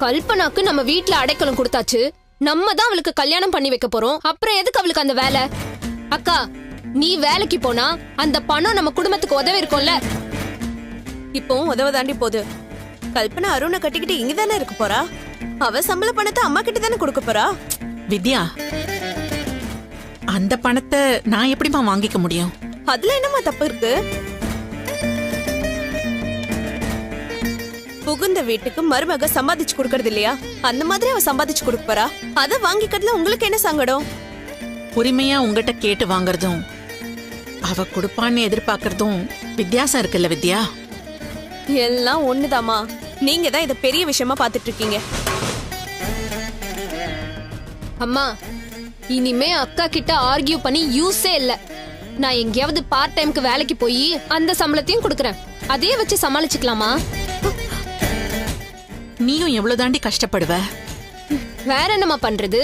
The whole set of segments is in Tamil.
கல்பனாக்கு நம்ம வீட்ல அடைக்கலம் கொடுத்தாச்சு. நம்ம தான் அவளுக்கு கல்யாணம் பண்ணி வைக்க போறோம். அப்புறம் எதுக்கு அவளுக்கு அந்த வேலை? அக்கா, நீ வேலைக்கு போனா அந்த பணம் நம்ம குடும்பத்துக்கு உதவி இருக்கும்ல. இப்போ உதவதாண்டி போகுது. கல்பனா அருணை கட்டிக்கிட்டு இங்கதானே இருக்க போறா. அவ சம்பள பணத்தை அம்மா கிட்ட தானே கொடுக்க போறா. வித்யா, அந்த பணத்தை நான் எப்படிமா வாங்கிக்க முடியும்? அதுல என்னமா தப்பு இருக்கு? புகுந்த வீட்டுக்கு மருமக சம்பாதிச்சு கொடுக்கறது இல்லையா? அந்த மாதிரி அவ சம்பாதிச்சு கொடுக்க போறா. அத வாங்கிக்கிறதுல உங்களுக்கு என்ன சங்கடம்? உரிமையா உங்ககிட்ட கேட்டு வாங்குறதும் அவ கொடுப்பான்னு எதிர்பார்க்கறதும் வித்தியாசம் இருக்குல்ல வித்யா? எல்லாம் ஒண்ணுதாமா. நீங்க தான் இத பெரிய விஷயமா பாத்துட்டு இருக்கீங்க. அம்மா, இனிமே அக்கா கிட்ட ஆர்கியூ பண்ணி யூஸே இல்ல. நான் எங்கேயாவது பார்ட் டைம்க்கு வேலைக்கு போய் அந்த சம்பளத்தையும் கொடுக்கறேன். அதே வச்சு சமாளிச்சுக்கலாமா? நீயும் எவ்வளவு தாண்டி கஷ்டப்படுவ? வேற என்னமா பண்றது?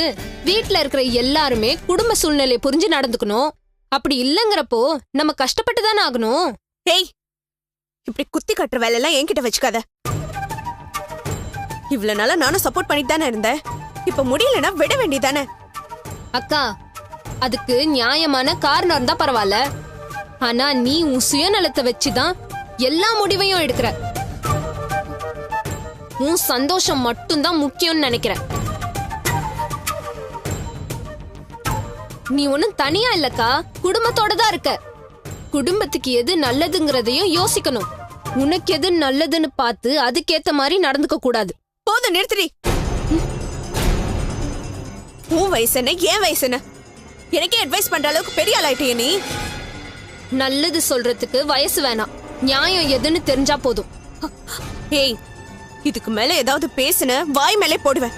வீட்ல இருக்கிற எல்லாருமே குடும்ப சூழ்நிலையை புரிஞ்சு நடந்துக்கணும். அப்படி இல்லங்கறப்போ நம்ம கஷ்டப்பட்டு தானே ஆகணும். ஹேய், இப்படி குத்தி கட்டுற வேலை எல்லாம் என்கிட்ட வச்சுக்காத. இவ்வளவு நாளா நானும் சப்போர்ட் பண்ணிட்டு தானே இருந்தேன். இப்ப முடியலன்னா விட வேண்டியதானே? அக்கா, அதுக்கு நியாயமான காரணம் இருந்தா பரவாயில்ல. ஆனா நீ உன் சுயநலத்தை வச்சுதான் எல்லா முடிவையும் எடுக்கிற. உன் சந்தோஷம் மட்டும்தான் முக்கியம்னு நினைக்கிற. நீ ஒன்னும் தனியா இல்லக்கா, குடும்பத்தோட தான் இருக்க. குடும்பத்துக்கு எது நல்லதுங்கிறதையும் யோசிக்கணும். உனக்கு எது நல்லதுன்னு பார்த்து அதுக்கேத்த மாதிரி நடந்துக்க கூடாது. போதும், நிறுத்திரி. உன் வயசு என்ன, என் வயசு என்ன? எனக்கே அட்வைஸ் பண்ற அளவுக்கு பெரிய ஆள் ஆயிட்டிய நீ. நல்லது சொல்றதுக்கு வயசு வேணாம், நியாயம் எதுன்னு தெரிஞ்சா போதும். ஏய், இதுக்கு மேல ஏதாவது பேசுன வாய் மேலே போடுவேன்.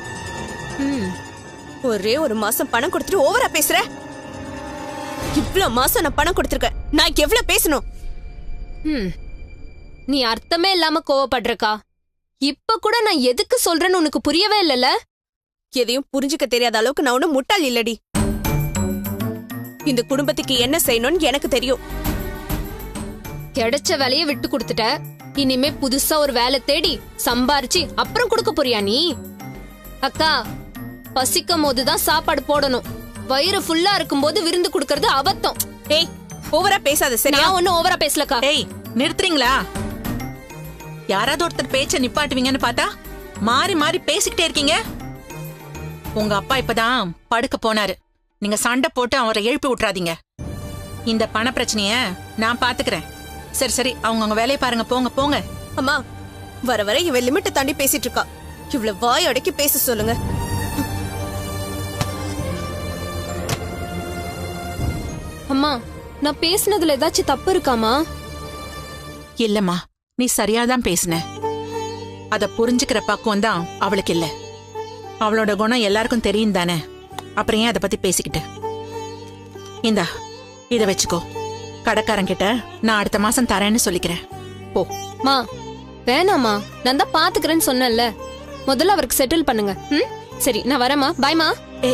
ஒரே ஒரு மாசம் பணம் கொடுத்துட்டு ஓவரா பேசுற. இவ்வளவு மாசம் நான் பணம் கொடுத்திருக்கேன். நான் எவ்வளவு பேசணும்? நீ அர்த்தமே இல்லாம கோவப்படுறக்கா. இப்ப கூட நான் எதுக்கு சொல்றேன்னு உனக்கு புரியவே இல்லல. எதையும் புரிஞ்சுக்க தெரியாத அளவுக்கு நான் ஒன்னும் முட்டாள் இல்லடி. இந்த குடும்பத்துக்கு என்ன செய்யணும்னு எனக்கு தெரியும். கிடைச்ச வேலையை விட்டு கொடுத்துட்ட. இனிமே புதுசா ஒரு வேலை தேடி சம்பாரிச்சு அப்புறம் கொடுக்க போறியா நீ? அக்கா, பசிக்கும் போதுதான் சாப்பாடு போடணும். வயிறு ஃபுல்லா இருக்கும் போது விருந்து கொடுக்கறது அபத்தம். ஏய், ஓவரா பேசாத சரியா? நான் ஒன்னும் ஓவரா பேசலக்கா. ஏய், நிறுத்துறீங்களா? யாராவது ஒருத்தர் பேச்ச நிப்பாட்டுவீங்கன்னு பார்த்தா மாறி மாறி பேசிக்கிட்டே இருக்கீங்க. உங்க அப்பா இப்பதான் படுக்க போனாரு. நீங்க சண்டை போட்டு அவரை எழுப்பி விட்டுறாதீங்க. இந்த பண பிரச்சனைய நான் பாத்துக்கிறேன். சரி சரி, அவங்க வேலையை பாருங்க. போங்க போங்க. அம்மா, வர வர இவ லிமிட்ட தாண்டி பேசிட்டு இருக்கா. இவ்வளவு வாய் அடக்கி பேச சொல்லுங்க. அம்மா, நான் பேசுனதுல ஏதாச்சும் தப்பு இருக்காமா? இல்லம்மா, நீ சரியாதான் பேசுன. அத புரிஞ்சுக்கிற பக்குவம் தான் அவளுக்கு இல்ல. அவளோட குணம் எல்லாருக்கும் தெரியும் தானே. அப்புறம் ஏன் அதை பத்தி பேசிக்கிட்டு? இந்தா, இத வச்சுக்கோ. கடைக்காரங்கிட்ட நான் அடுத்த மாசம் தரேன்னு சொல்லிக்கிறேன். போ. மா, வேணாமா, நான் தான் பாத்துக்கிறேன்னு சொன்னேன்ல. முதல்ல அவருக்கு செட்டில் பண்ணுங்க. சரி, நான் வரேம்மா. பாய்மா. ஏ